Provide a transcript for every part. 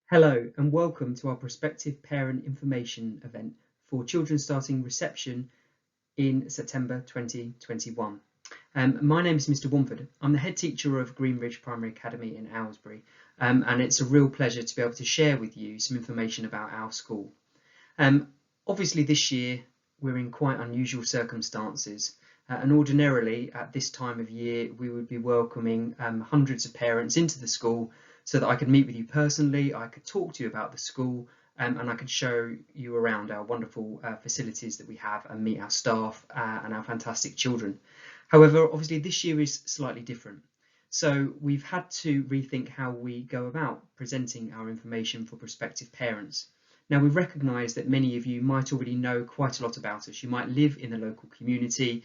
Hello and welcome to our Prospective Parent Information event for children starting reception in September 2021. My name is Mr. Wamford. I'm the head teacher of Greenridge Primary Academy in Aylesbury, and it's a real pleasure to be able to share with you some information about our school. Obviously this year we're in quite unusual circumstances, and ordinarily at this time of year we would be welcoming hundreds of parents into the school so that I could meet with you personally, I could talk to you about the school, and I could show you around our wonderful facilities that we have and meet our staff and our fantastic children. However, obviously this year is slightly different. So we've had to rethink how we go about presenting our information for prospective parents. Now we recognise that many of you might already know quite a lot about us. You might live in the local community,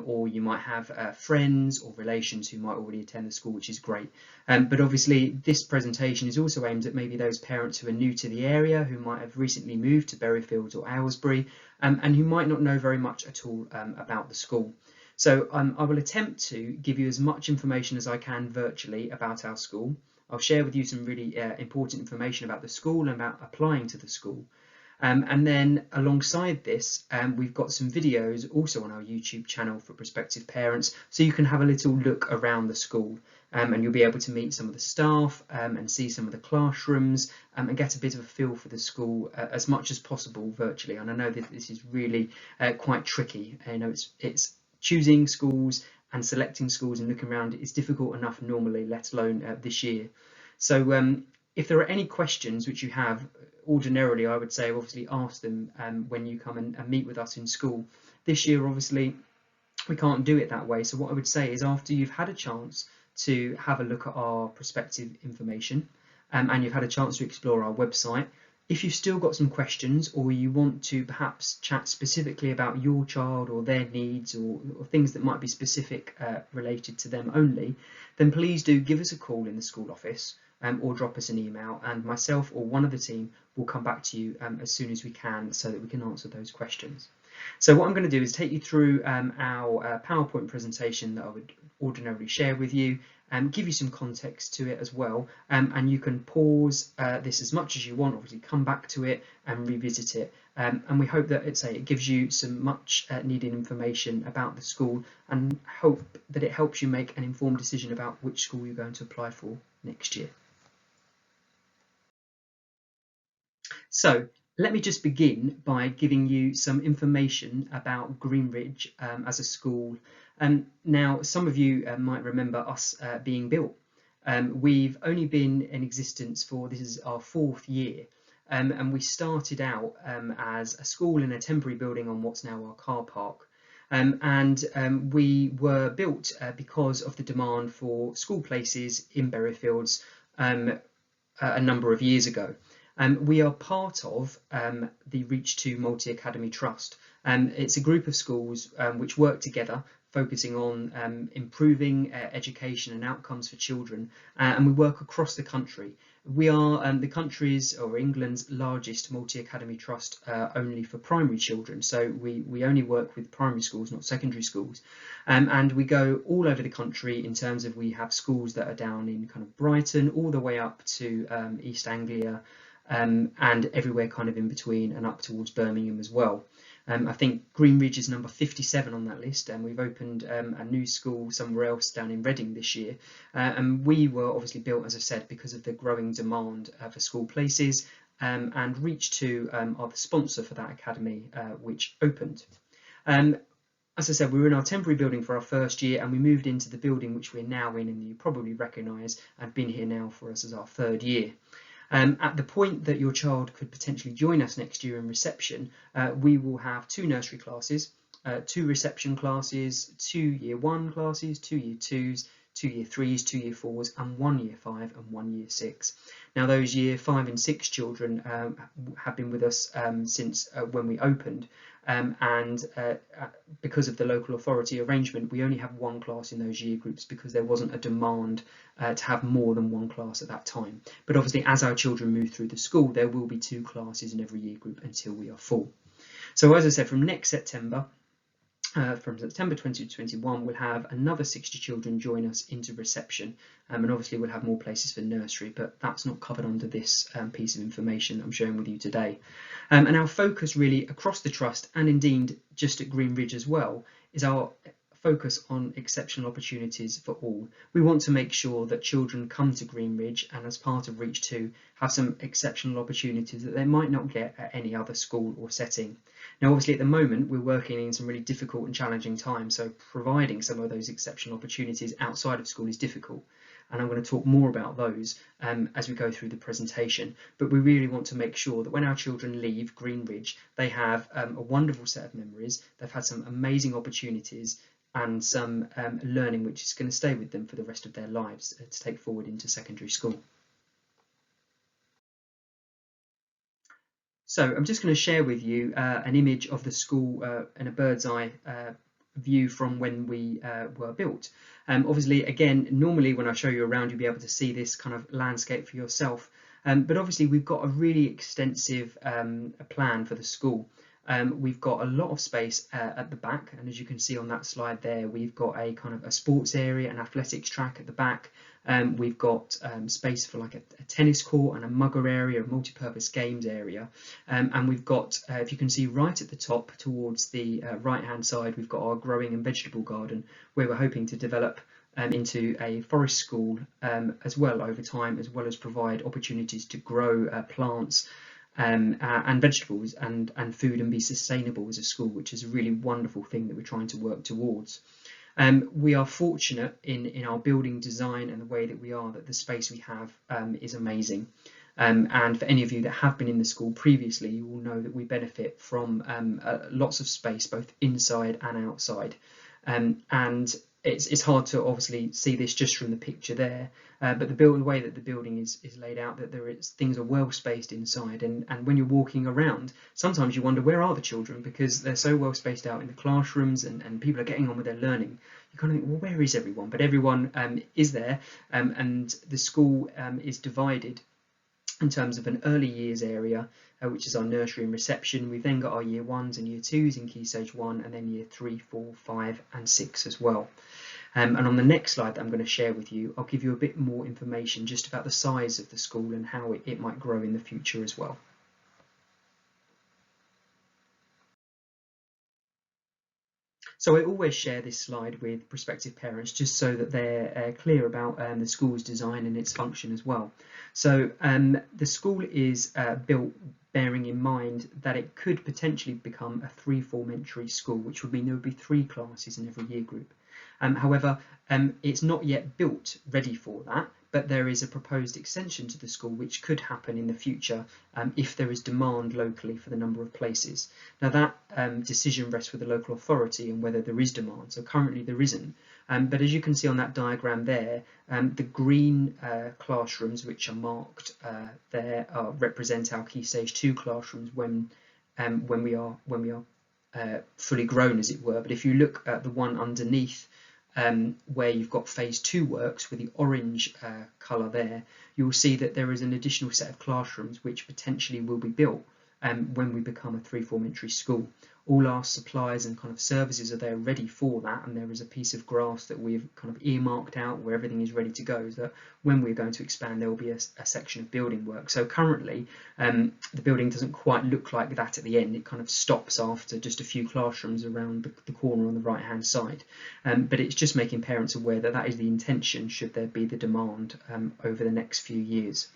or you might have friends or relations who might already attend the school, which is great. But obviously this presentation is also aimed at maybe those parents who are new to the area, who might have recently moved to Berryfields or Aylesbury, and who might not know very much at all about the school. So I will attempt to give you as much information as I can virtually about our school. I'll share with you some really important information about the school and about applying to the school. And then alongside this, we've got some videos also on our YouTube channel for prospective parents, so you can have a little look around the school, and you'll be able to meet some of the staff and see some of the classrooms and get a bit of a feel for the school as much as possible virtually. And I know that this is really quite tricky. You know, it's choosing schools and selecting schools and looking around is difficult enough normally, let alone this year. So if there are any questions which you have, ordinarily I would say obviously ask them when you come and meet with us in school. This year obviously we can't do it that way, so what I would say is after you've had a chance to have a look at our prospective information and you've had a chance to explore our website, if you've still got some questions or you want to perhaps chat specifically about your child or their needs or things that might be specific related to them only, then please do give us a call in the school office or drop us an email, and myself or one of the team will come back to you as soon as we can so that we can answer those questions. So what I'm going to do is take you through our PowerPoint presentation that I would ordinarily share with you, give you some context to it as well, and you can pause this as much as you want, obviously come back to it and revisit it, and we hope that it gives you some much needed information about the school and hope that it helps you make an informed decision about which school you're going to apply for next year. So let me just begin by giving you some information about Greenridge as a school. Now, some of you might remember us being built. We've only been in existence for, this is our 4th year, and we started out as a school in a temporary building on what's now our car park. We were built because of the demand for school places in Berryfields a number of years ago. We are part of the Reach 2 Multi-Academy Trust. It's a group of schools which work together, focusing on improving education and outcomes for children, and we work across the country. We are the country's or England's largest multi-academy trust only for primary children, so we only work with primary schools, not secondary schools, and we go all over the country in terms of we have schools that are down in kind of Brighton all the way up to East Anglia, and everywhere kind of in between and up towards Birmingham as well. I think Greenridge is number 57 on that list, and we've opened a new school somewhere else down in Reading this year, and we were obviously built, as I said, because of the growing demand for school places, and Reach 2 are the sponsor for that academy which opened. As I said, we were in our temporary building for our 1st year, and we moved into the building which we're now in, and you probably recognise and been here now for us as our 3rd year. At the point that your child could potentially join us next year in reception, we will have 2 nursery classes, 2 reception classes, 2 year 1 classes, 2 year 2s, 2 year 3s, 2 year 4s, and 1 year 5 and 1 year 6. Now those year 5 and 6 children have been with us since when we opened, and because of the local authority arrangement, we only have 1 class in those year groups because there wasn't a demand to have more than 1 class at that time. But obviously as our children move through the school, there will be 2 classes in every year group until we are full. So as I said, from next September from September 2021, we'll have another 60 children join us into reception, and obviously we'll have more places for nursery, but that's not covered under this piece of information that I'm sharing with you today. And our focus really across the trust, and indeed just at Green Ridge as well, is our focus on exceptional opportunities for all. We want to make sure that children come to Green Ridge and as part of Reach 2 have some exceptional opportunities that they might not get at any other school or setting. Now obviously at the moment we're working in some really difficult and challenging times, so providing some of those exceptional opportunities outside of school is difficult, and I'm going to talk more about those as we go through the presentation. But we really want to make sure that when our children leave Green Ridge, they have a wonderful set of memories, they've had some amazing opportunities and some learning which is going to stay with them for the rest of their lives to take forward into secondary school. So I'm just going to share with you an image of the school and a bird's eye view from when we were built. Obviously, again, normally when I show you around, you'll be able to see this kind of landscape for yourself. But obviously, we've got a really extensive plan for the school. We've got a lot of space at the back, and as you can see on that slide there, we've got a kind of a sports area, an athletics track at the back. We've got space for like a tennis court and a mugger area, a multi-purpose games area, and we've got, if you can see right at the top towards the right hand side, we've got our growing and vegetable garden where we're hoping to develop into a forest school as well over time, as well as provide opportunities to grow plants and vegetables and food and be sustainable as a school, which is a really wonderful thing that we're trying to work towards. We are fortunate in our building design and the way that we are, that the space we have is amazing. And for any of you that have been in the school previously, you will know that we benefit from lots of space, both inside and outside. And it's hard to obviously see this just from the picture there, but the way that the building is laid out, that things are well spaced inside, and when you're walking around, sometimes you wonder where are the children, because they're so well spaced out in the classrooms and people are getting on with their learning. You kind of think, well, where is everyone? But everyone is there, and the school is divided in terms of an early years area, which is our nursery and reception. We've then got our year 1s and year 2s in Key Stage 1, and then year 3, 4, 5 and 6 as well. And on the next slide that I'm going to share with you, I'll give you a bit more information just about the size of the school and how it might grow in the future as well. So I always share this slide with prospective parents just so that they're clear about the school's design and its function as well. So the school is built bearing in mind that it could potentially become a 3-form entry school, which would mean there would be 3 classes in every year group. However, it's not yet built ready for that, but there is a proposed extension to the school which could happen in the future if there is demand locally for the number of places. Now that decision rests with the local authority and whether there is demand. So currently there isn't, but as you can see on that diagram there, the green classrooms which are marked there represent our Key Stage 2 classrooms when we are fully grown, as it were. But if you look at the one underneath, where you've got phase 2 works with the orange colour there, you'll see that there is an additional set of classrooms which potentially will be built when we become a 3-form entry school. All our supplies and kind of services are there ready for that, and there is a piece of grass that we've kind of earmarked out where everything is ready to go, so that when we're going to expand there will be a section of building work. So currently the building doesn't quite look like that at the end. It kind of stops after just a few classrooms around the corner on the right hand side, but it's just making parents aware that that is the intention should there be the demand over the next few years.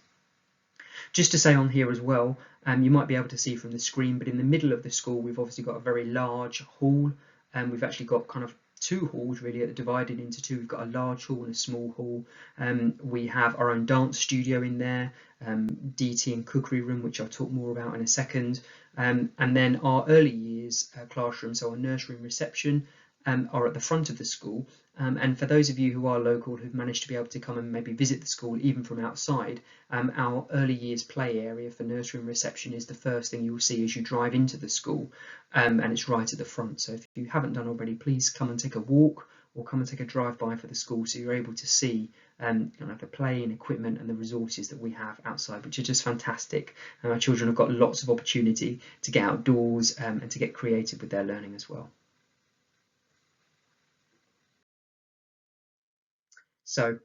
Just to say on here as well, you might be able to see from the screen, but in the middle of the school we've obviously got a very large hall, and we've actually got kind of 2 halls really divided into 2. We've got a large hall and a small hall. We have our own dance studio in there, DT and cookery room, which I'll talk more about in a second, and then our early years classroom, so our nursery and reception, are at the front of the school, and for those of you who are local who've managed to be able to come and maybe visit the school even from outside, our early years play area for nursery and reception is the first thing you'll see as you drive into the school, and it's right at the front. So if you haven't done already, please come and take a walk or come and take a drive-by for the school so you're able to see the play and equipment and the resources that we have outside, which are just fantastic. And our children have got lots of opportunity to get outdoors and to get creative with their learning as well. So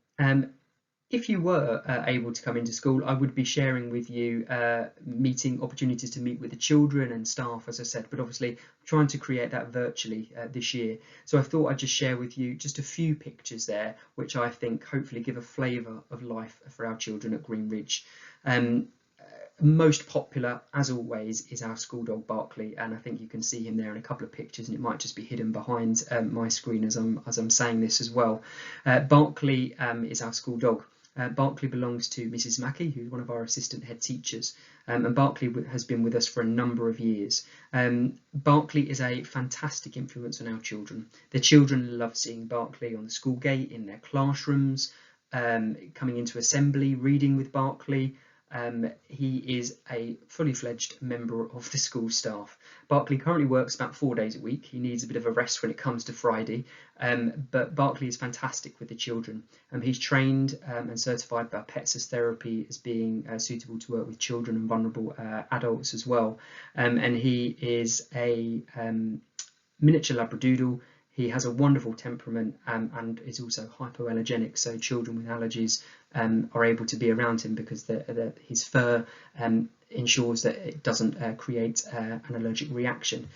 if you were able to come into school, I would be sharing with you meeting opportunities to meet with the children and staff, as I said, but obviously trying to create that virtually this year. So I thought I'd just share with you just a few pictures there, which I think hopefully give a flavour of life for our children at Greenridge. Most popular, as always, is our school dog Barkley, and I think you can see him there in a couple of pictures, and it might just be hidden behind my screen as I'm saying this as well. Barkley is our school dog. Barkley belongs to Mrs. Mackey, who's one of our assistant head teachers, and Barkley has been with us for a number of years. Barkley is a fantastic influence on our children. The children love seeing Barkley on the school gate, in their classrooms, coming into assembly, reading with Barkley. He is a fully fledged member of the school staff. Barkley currently works about 4 days a week. He needs a bit of a rest when it comes to Friday, but Barkley is fantastic with the children. He's trained and certified by Pets Therapy as being suitable to work with children and vulnerable adults as well. And he is a miniature Labradoodle. He has a wonderful temperament and is also hypoallergenic, so children with allergies are able to be around him because his fur ensures that it doesn't create an allergic reaction.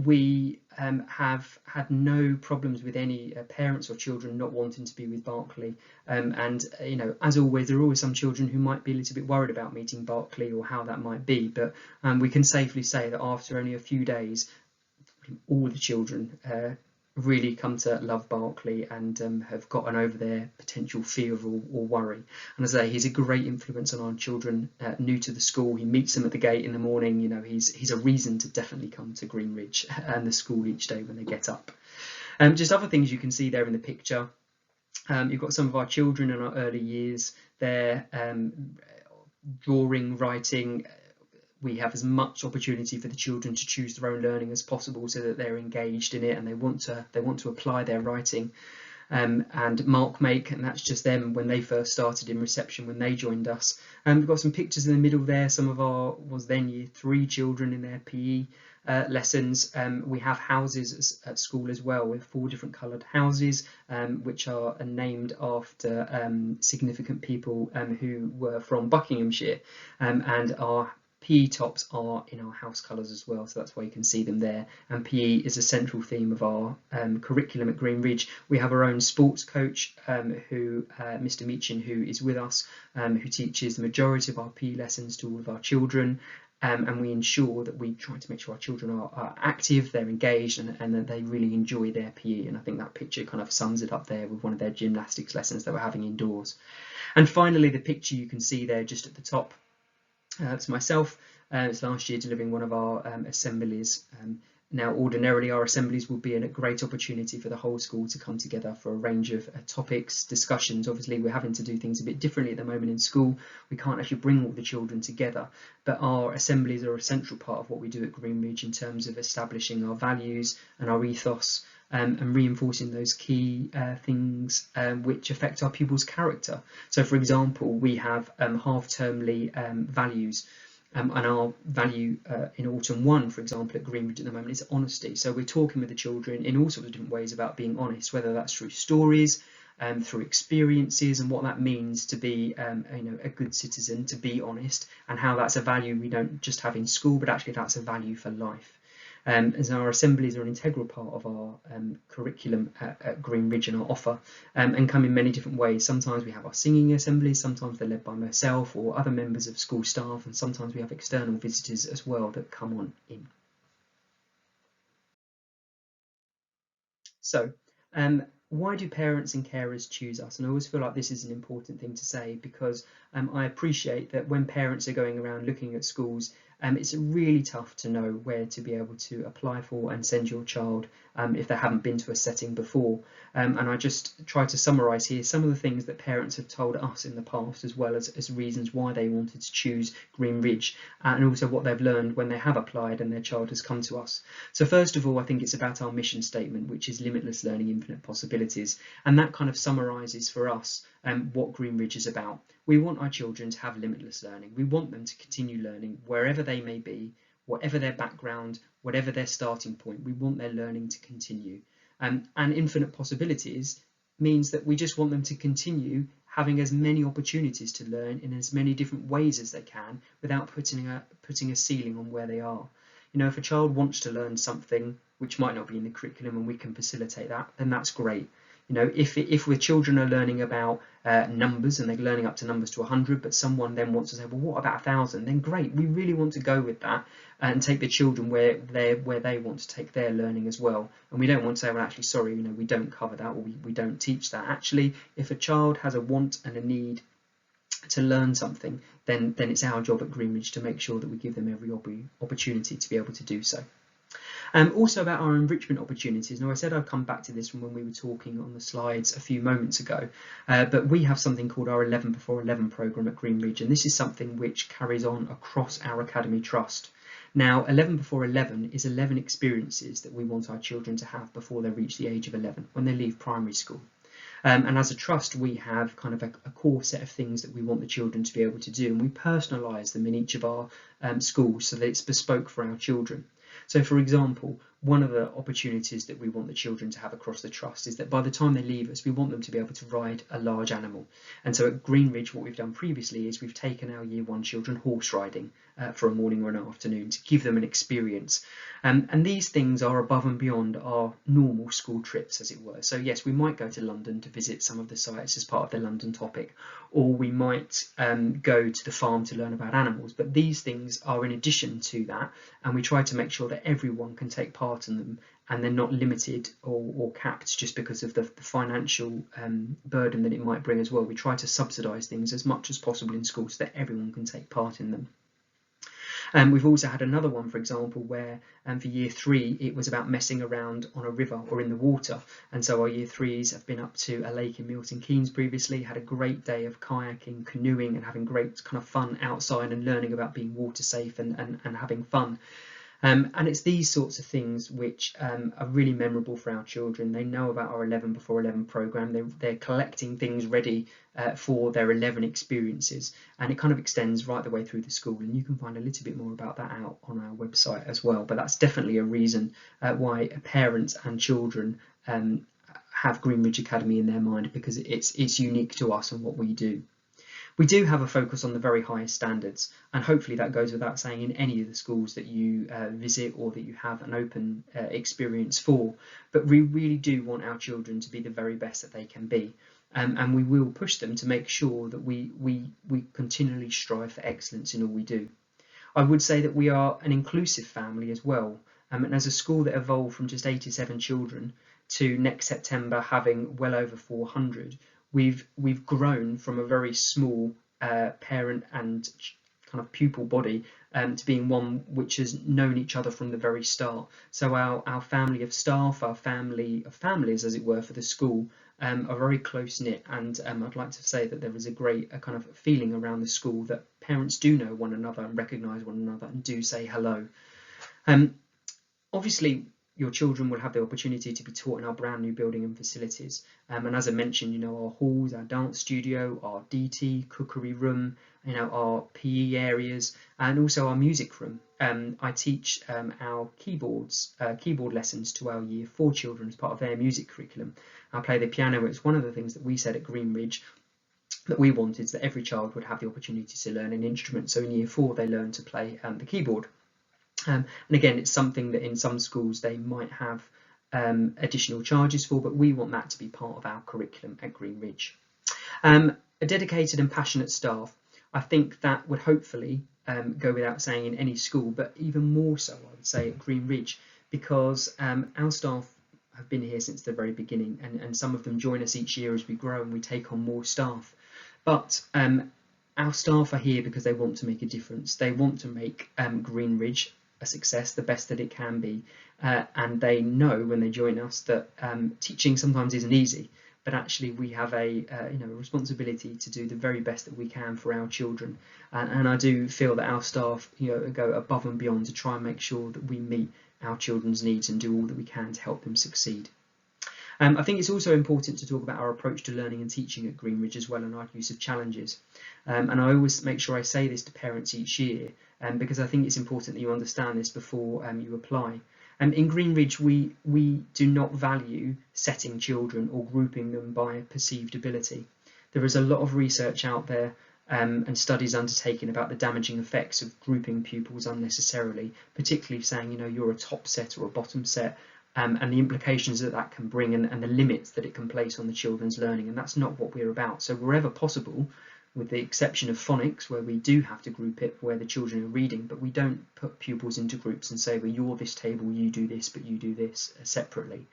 We have had no problems with any parents or children not wanting to be with Barkley, and you know, as always, there are always some children who might be a little bit worried about meeting Barkley or how that might be, but we can safely say that after only a few days, all the children really come to love Barkley and have gotten over their potential fear or worry. And as I say, he's a great influence on our children new to the school. He meets them at the gate in the morning. You know, he's a reason to definitely come to Greenridge and the school each day when they get up. Just other things you can see there in the picture. You've got some of our children in our early years. They're drawing, writing. We have as much opportunity for the children to choose their own learning as possible, so that they're engaged in it and they want to apply their writing. And mark make, and that's just them when they first started in reception, when they joined us. We've got some pictures in the middle there. Some of our then year 3 children in their PE lessons. We have houses at school as well, with 4 different coloured houses, which are named after significant people who were from Buckinghamshire, and our PE tops are in our house colours as well, so that's why you can see them there. And PE is a central theme of our curriculum at Greenridge. We have our own sports coach, Mr. Meachin, who is with us, who teaches the majority of our PE lessons to all of our children. And we ensure that we try to make sure our children are active, they're engaged, and that they really enjoy their PE. And I think that picture kind of sums it up there with one of their gymnastics lessons that we're having indoors. And finally, the picture you can see there just at the top, it's myself. It's last year delivering one of our assemblies. Now, ordinarily, our assemblies will be a great opportunity for the whole school to come together for a range of topics, discussions. Obviously, we're having to do things a bit differently at the moment in school. We can't actually bring all the children together, but our assemblies are a central part of what we do at Greenridge in terms of establishing our values and our ethos, and reinforcing those key things which affect our pupils' character. So, for example, we have half-termly values. And our value in Autumn 1, for example, at Greenridge at the moment is honesty. So we're talking with the children in all sorts of different ways about being honest, whether that's through stories, through experiences, and what that means to be a good citizen, to be honest, and how that's a value we don't just have in school, but actually that's a value for life. As our assemblies are an integral part of our curriculum at Greenridge and our offer, and come in many different ways. Sometimes we have our singing assemblies, sometimes they're led by myself or other members of school staff, and sometimes we have external visitors as well that come on in. So, why do parents and carers choose us? And I always feel like this is an important thing to say, because I appreciate that when parents are going around looking at schools, it's really tough to know where to be able to apply for and send your child if they haven't been to a setting before. And I just try to summarise here some of the things that parents have told us in the past, as well as reasons why they wanted to choose Greenridge, and also what they've learned when they have applied and their child has come to us. So first of all, I think it's about our mission statement, which is limitless learning, infinite possibilities. And that kind of summarises for us what Greenridge is about. We want our children to have limitless learning. We want them to continue learning wherever they may be, whatever their background, whatever their starting point. We want their learning to continue. And infinite possibilities means that we just want them to continue having as many opportunities to learn in as many different ways as they can without putting a ceiling on where they are. You know, if a child wants to learn something which might not be in the curriculum and we can facilitate that, then that's great. You know, if the children are learning about numbers and they're learning up to numbers to 100, but someone then wants to say, well, what about 1,000? Then great, we really want to go with that and take the children where they want to take their learning as well. And we don't want to say, well, actually, sorry, you know, we don't cover that, or we don't teach that. Actually, if a child has a want and a need to learn something, then it's our job at Greenridge to make sure that we give them every opportunity to be able to do so. Also about our enrichment opportunities. Now, I said I'd come back to this from when we were talking on the slides a few moments ago, but we have something called our 11 before 11 programme at Greenridge, and this is something which carries on across our Academy Trust. Now, 11 before 11 is 11 experiences that we want our children to have before they reach the age of 11, when they leave primary school. And as a trust, we have kind of a core set of things that we want the children to be able to do, and we personalise them in each of our schools so that it's bespoke for our children. So, for example, one of the opportunities that we want the children to have across the trust is that by the time they leave us, we want them to be able to ride a large animal. And so at Greenridge, what we've done previously is we've taken our Year 1 children horse riding for a morning or an afternoon to give them an experience. And these things are above and beyond our normal school trips, as it were. So yes, we might go to London to visit some of the sites as part of the London topic, or we might go to the farm to learn about animals. But these things are in addition to that, and we try to make sure that everyone can take part in them, and they're not limited or capped just because of the financial burden that it might bring as well. We try to subsidise things as much as possible in school so that everyone can take part in them. We've also had another one, for example, where for Year 3 it was about messing around on a river or in the water, and so our Year 3s have been up to a lake in Milton Keynes previously, had a great day of kayaking, canoeing, and having great kind of fun outside and learning about being water safe and having fun. And it's these sorts of things which are really memorable for our children. They know about our 11 before 11 programme. They're collecting things ready for their 11 experiences, and it kind of extends right the way through the school, and you can find a little bit more about that out on our website as well. But that's definitely a reason why parents and children have Greenridge Academy in their mind, because it's unique to us and what we do. We do have a focus on the very highest standards, and hopefully that goes without saying in any of the schools that you visit or that you have an open experience for, but we really do want our children to be the very best that they can be, and we will push them to make sure that we continually strive for excellence in all we do. I would say that we are an inclusive family as well, and as a school that evolved from just 87 children to next September having well over 400, we've grown from a very small parent and kind of pupil body to being one which has known each other from the very start. So our family of staff, our family of families, as it were, for the school are very close knit, and I'd like to say that there is a kind of feeling around the school that parents do know one another and recognise one another and do say hello. Obviously, your children will have the opportunity to be taught in our brand new building and facilities. And as I mentioned, you know, our halls, our dance studio, our DT, cookery room, you know, our PE areas, and also our music room. I teach our keyboard lessons to our Year 4 children as part of their music curriculum. I play the piano. It's one of the things that we said at Greenridge that we wanted, is that every child would have the opportunity to learn an instrument. So in Year 4 they learn to play the keyboard. And again, it's something that in some schools they might have additional charges for, but we want that to be part of our curriculum at Greenridge. A dedicated and passionate staff. I think that would hopefully go without saying in any school, but even more so, I would say, at Greenridge, because our staff have been here since the very beginning, and some of them join us each year as we grow and we take on more staff. But our staff are here because they want to make a difference. They want to make Greenridge a success, the best that it can be, and they know when they join us that teaching sometimes isn't easy, but actually we have a responsibility to do the very best that we can for our children, and I do feel that our staff go above and beyond to try and make sure that we meet our children's needs and do all that we can to help them succeed. I think it's also important to talk about our approach to learning and teaching at Greenridge as well, and our use of challenges. And I always make sure I say this to parents each year, because I think it's important that you understand this before you apply. In Greenridge, we do not value setting children or grouping them by perceived ability. There is a lot of research out there and studies undertaken about the damaging effects of grouping pupils unnecessarily, particularly saying, you're a top set or a bottom set, and the implications that that can bring and the limits that it can place on the children's learning. And that's not what we're about. So wherever possible, with the exception of phonics, where we do have to group it where the children are reading, but we don't put pupils into groups and say, well, you're this table, you do this, but you do this separately.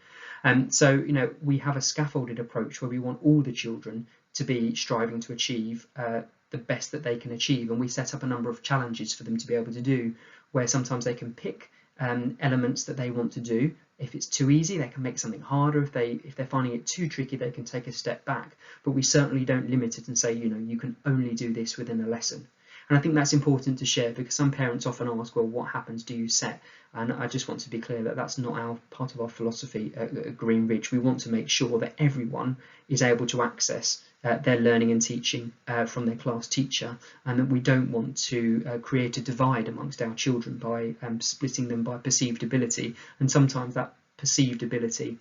So, we have a scaffolded approach where we want all the children to be striving to achieve the best that they can achieve. And we set up a number of challenges for them to be able to do, where sometimes they can pick elements that they want to do. If it's too easy, they can make something harder. If they're finding it too tricky, they can take a step back. But we certainly don't limit it and say, you can only do this within a lesson. And I think that's important to share, because some parents often ask, well, what happens? Do you set? And I just want to be clear that that's not part of our philosophy at Greenridge. We want to make sure that everyone is able to access their learning and teaching from their class teacher, and that we don't want to create a divide amongst our children by splitting them by perceived ability. And sometimes that perceived ability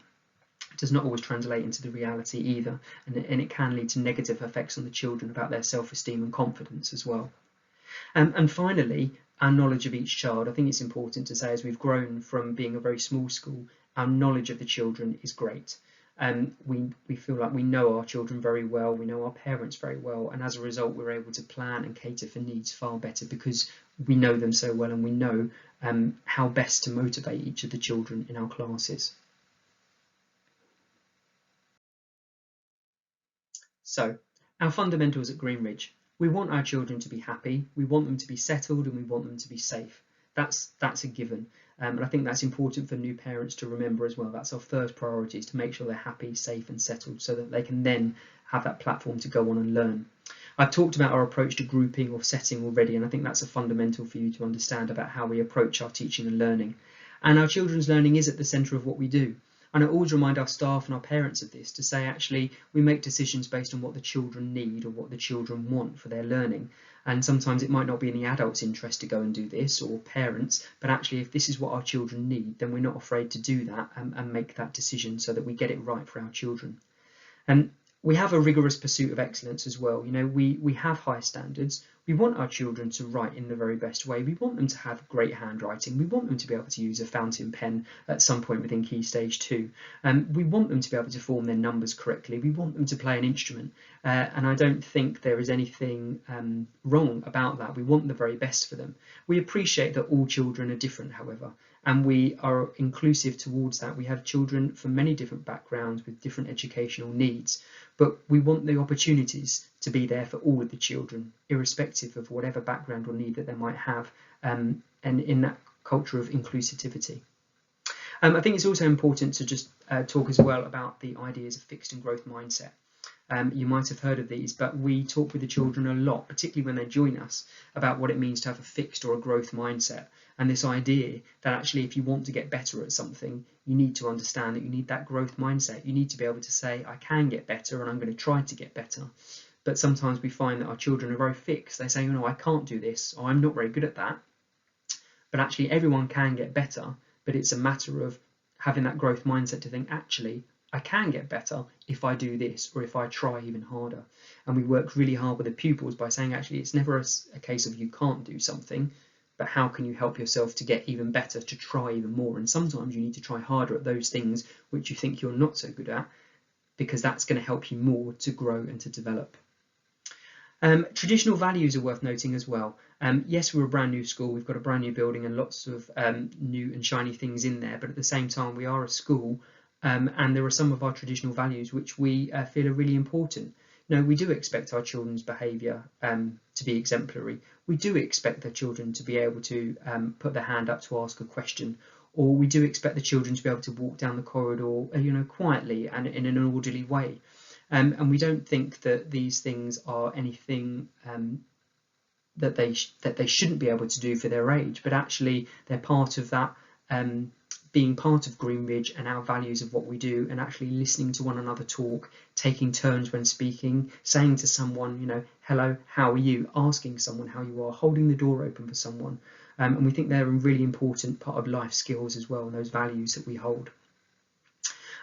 does not always translate into the reality either, and it can lead to negative effects on the children about their self-esteem and confidence as well. And finally, our knowledge of each child. I think it's important to say, as we've grown from being a very small school, our knowledge of the children is great. We feel like we know our children very well, we know our parents very well, and as a result we're able to plan and cater for needs far better, because we know them so well and we know how best to motivate each of the children in our classes. So, our fundamentals at Greenridge. We want our children to be happy, we want them to be settled, and we want them to be safe. That's a given. And I think that's important for new parents to remember as well. That's our first priority, is to make sure they're happy, safe and settled, so that they can then have that platform to go on and learn. I've talked about our approach to grouping or setting already, and I think that's a fundamental for you to understand about how we approach our teaching and learning. And our children's learning is at the centre of what we do. And I always remind our staff and our parents of this, to say actually we make decisions based on what the children need or what the children want for their learning. And sometimes it might not be in the adult's interest to go and do this, or parents, but actually if this is what our children need, then we're not afraid to do that and make that decision so that we get it right for our children. And we have a rigorous pursuit of excellence as well. We have high standards. We want our children to write in the very best way. We want them to have great handwriting. We want them to be able to use a fountain pen at some point within Key Stage 2. We want them to be able to form their numbers correctly. We want them to play an instrument. And I don't think there is anything wrong about that. We want the very best for them. We appreciate that all children are different, however, and we are inclusive towards that. We have children from many different backgrounds with different educational needs, but we want the opportunities to be there for all of the children, irrespective of whatever background or need that they might have, and in that culture of inclusivity. I think it's also important to just talk as well about the ideas of fixed and growth mindset. You might have heard of these, but we talk with the children a lot, particularly when they join us, about what it means to have a fixed or a growth mindset. And this idea that actually if you want to get better at something, you need to understand that you need that growth mindset. You need to be able to say, I can get better and I'm going to try to get better. But sometimes we find that our children are very fixed. They say, I can't do this, or I'm not very good at that. But actually everyone can get better, but it's a matter of having that growth mindset to think, actually, I can get better if I do this, or if I try even harder. And we work really hard with the pupils by saying, actually, it's never a case of you can't do something, but how can you help yourself to get even better, to try even more? And sometimes you need to try harder at those things which you think you're not so good at, because that's going to help you more to grow and to develop. Traditional values are worth noting as well. Yes, we're a brand new school, we've got a brand new building and lots of new and shiny things in there, but at the same time we are a school, and there are some of our traditional values which we feel are really important. We do expect our children's behaviour to be exemplary. We do expect the children to be able to put their hand up to ask a question, or we do expect the children to be able to walk down the corridor, quietly and in an orderly way. And we don't think that these things are anything that they shouldn't be able to do for their age, but actually they're part of that being part of Greenridge and our values of what we do, and actually listening to one another talk, taking turns when speaking, saying to someone, hello, how are you, asking someone how you are, holding the door open for someone. and we think they're a really important part of life skills as well, and those values that we hold.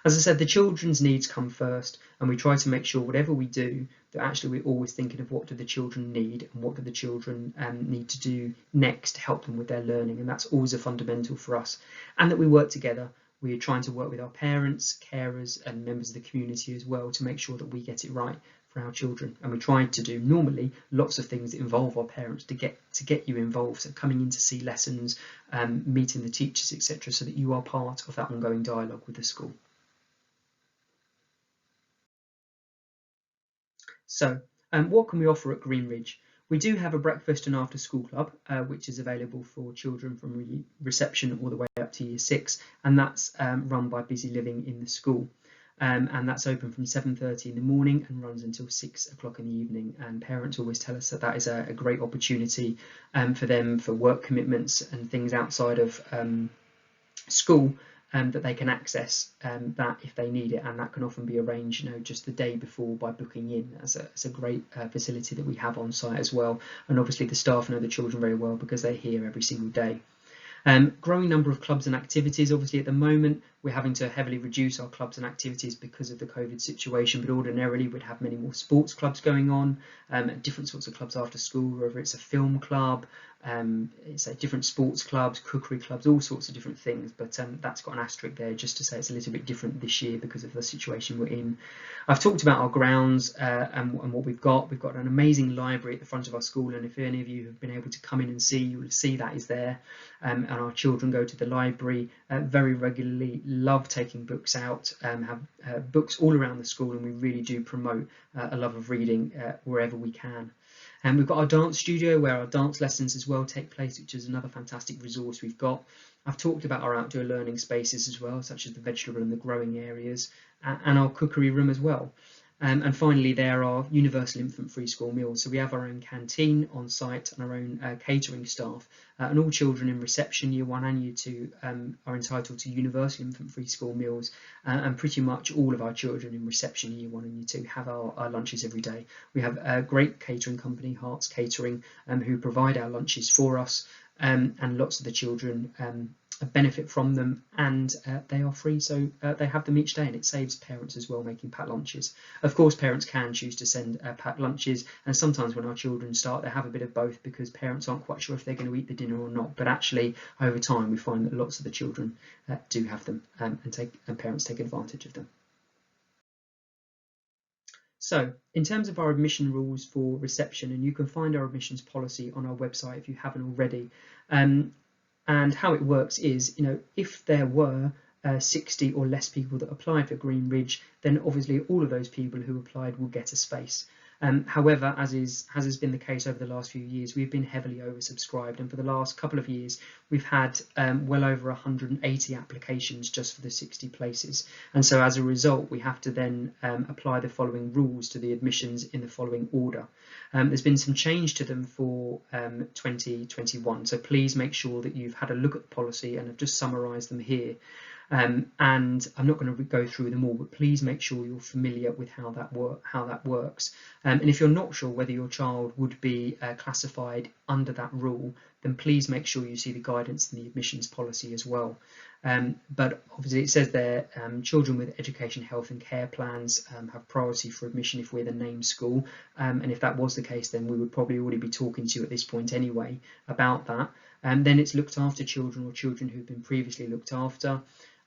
As I said, the children's needs come first, and we try to make sure whatever we do, that actually we're always thinking of what do the children need and what do the children need to do next to help them with their learning, and that's always a fundamental for us. And that we work together. We're trying to work with our parents, carers and members of the community as well to make sure that we get it right for our children. And we try to do normally lots of things that involve our parents to get you involved, so coming in to see lessons, meeting the teachers, etc., so that you are part of that ongoing dialogue with the school. So what can we offer at Greenridge? We do have a breakfast and after school club, which is available for children from reception all the way up to year 6, and that's run by Busy Living in the school. And that's open from 7:30 in the morning and runs until 6 o'clock in the evening. And parents always tell us that that is a great opportunity for them for work commitments and things outside of school, that they can access that if they need it, and that can often be arranged, just the day before by booking in. It's a great facility that we have on site as well, and obviously the staff know the children very well because they're here every single day. Growing number of clubs and activities. Obviously at the moment we're having to heavily reduce our clubs and activities because of the COVID situation, but ordinarily we'd have many more sports clubs going on, different sorts of clubs after school, whether it's a film club, it's a different sports clubs, cookery clubs, all sorts of different things, but that's got an asterisk there just to say it's a little bit different this year because of the situation we're in. I've talked about our grounds and what we've got. We've got an amazing library at the front of our school, and if any of you have been able to come in and see, you will see that is there, and our children go to the library very regularly, love taking books out, have books all around the school, and we really do promote a love of reading wherever we can. And we've got our dance studio where our dance lessons as well take place, which is another fantastic resource we've got. I've talked about our outdoor learning spaces as well, such as the vegetable and the growing areas, and our cookery room as well. And finally, there are universal infant free school meals. So we have our own canteen on site and our own catering staff, and all children in reception year 1 and year 2 are entitled to universal infant free school meals, and pretty much all of our children in reception year 1 and year 2 have our lunches every day. We have a great catering company, Hearts Catering, who provide our lunches for us, and lots of the children benefit from them, and they are free, so they have them each day, and it saves parents as well making packed lunches. Of course, parents can choose to send packed lunches, and sometimes when our children start they have a bit of both because parents aren't quite sure if they're going to eat the dinner or not, but actually over time we find that lots of the children do have them, and parents take advantage of them. So in terms of our admission rules for reception, and you can find our admissions policy on our website if you haven't already, and how it works is, if there were 60 or less people that applied for Greenridge, then obviously all of those people who applied will get a space. However, as has been the case over the last few years, we've been heavily oversubscribed, and for the last couple of years we've had well over 180 applications just for the 60 places, and so as a result we have to then apply the following rules to the admissions in the following order. There's been some change to them for 2021, so please make sure that you've had a look at the policy, and I've just summarised them here. And I'm not going to go through them all, but please make sure you're familiar with how that works. And if you're not sure whether your child would be classified under that rule, then please make sure you see the guidance in the admissions policy as well. But obviously it says there, children with education, health and care plans have priority for admission if we're the named school, and if that was the case, then we would probably already be talking to you at this point anyway about that. And then it's looked after children or children who've been previously looked after,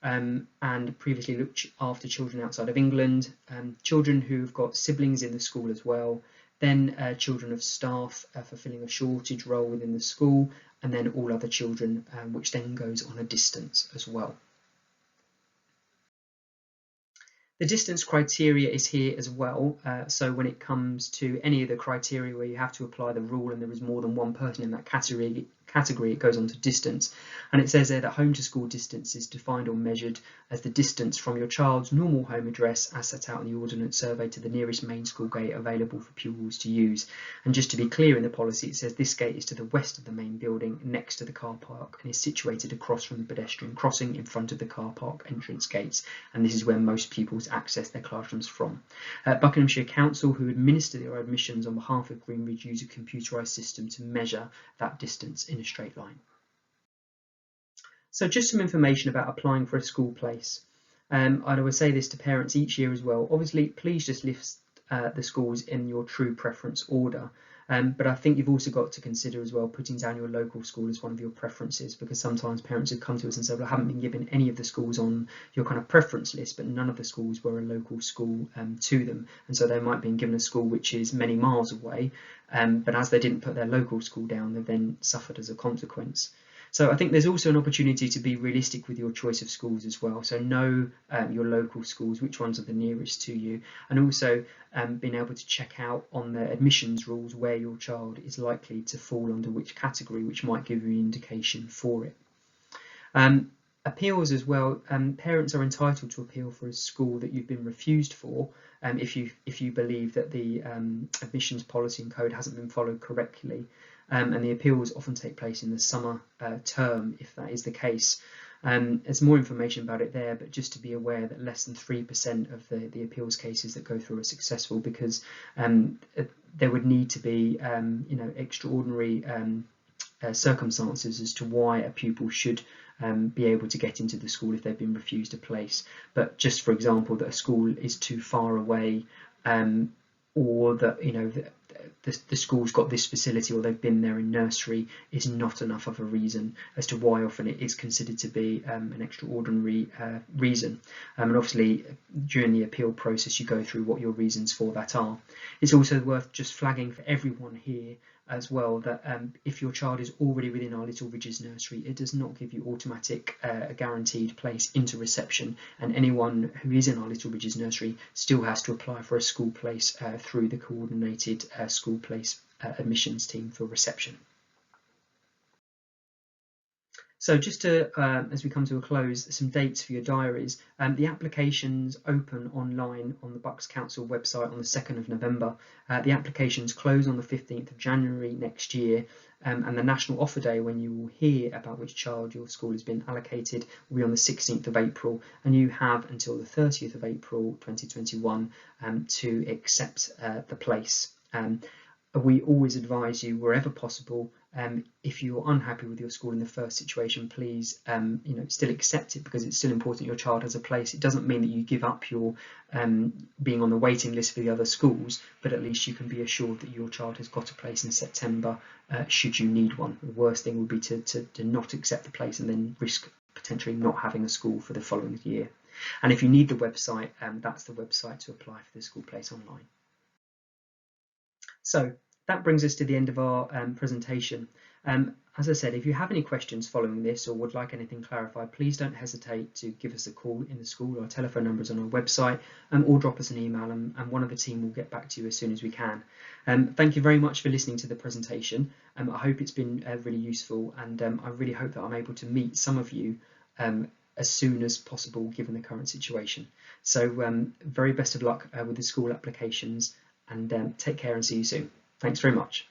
and previously looked after children outside of England, children who've got siblings in the school as well, then children of staff fulfilling a shortage role within the school, and then all other children, which then goes on a distance as well. The distance criteria is here as well, so when it comes to any of the criteria where you have to apply the rule and there is more than one person in that category, it goes on to distance, and it says there that home to school distance is defined or measured as the distance from your child's normal home address as set out in the ordnance survey to the nearest main school gate available for pupils to use. And just to be clear in the policy, it says this gate is to the west of the main building next to the car park and is situated across from the pedestrian crossing in front of the car park entrance gates, and this is where most pupils access their classrooms from. Buckinghamshire Council, who administer their admissions on behalf of Greenridge, use a computerised system to measure that distance in a straight line. So just some information about applying for a school place. I would say this to parents each year as well. Obviously, please just list the schools in your true preference order. But I think you've also got to consider as well putting down your local school as one of your preferences, because sometimes parents have come to us and said, well, I haven't been given any of the schools on your kind of preference list, but none of the schools were a local school to them. And so they might have been given a school which is many miles away, but as they didn't put their local school down, they've then suffered as a consequence. So I think there's also an opportunity to be realistic with your choice of schools as well. So know your local schools, which ones are the nearest to you, and also being able to check out on the admissions rules where your child is likely to fall under which category, which might give you an indication for it. Appeals as well. Parents are entitled to appeal for a school that you've been refused for if you believe that the admissions policy and code hasn't been followed correctly. And the appeals often take place in the summer term, if that is the case. There's more information about it there, but just to be aware that less than 3% of the appeals cases that go through are successful, because there would need to be extraordinary circumstances as to why a pupil should be able to get into the school if they've been refused a place. But just for example, that a school is too far away, or that the school's got this facility, or they've been there in nursery, is not enough of a reason as to why often it is considered to be an extraordinary reason. And obviously during the appeal process you go through what your reasons for that are. It's also worth just flagging for everyone here as well that if your child is already within our Little Ridges nursery, it does not give you automatic guaranteed place into reception, and anyone who is in our Little Ridges nursery still has to apply for a school place through the coordinated school place admissions team for reception. So just to, as we come to a close, some dates for your diaries. The applications open online on the Bucks Council website on the 2nd of November. The applications close on the 15th of January next year, and the national offer day, when you will hear about which child your school has been allocated, will be on the 16th of April, and you have until the 30th of April 2021 to accept the place. We always advise you, wherever possible, if you're unhappy with your school in the first situation, please still accept it, because it's still important your child has a place. It doesn't mean that you give up your being on the waiting list for the other schools, but at least you can be assured that your child has got a place in September should you need one. The worst thing would be to not accept the place and then risk potentially not having a school for the following year. And if you need the website, that's the website to apply for the school place online. So that brings us to the end of our presentation. As I said, if you have any questions following this or would like anything clarified, please don't hesitate to give us a call in the school. Our telephone number is on our website, or drop us an email, and one of the team will get back to you as soon as we can. Thank you very much for listening to the presentation. I hope it's been really useful, and I really hope that I'm able to meet some of you as soon as possible given the current situation. So very best of luck with the school applications, and take care and see you soon. Thanks very much.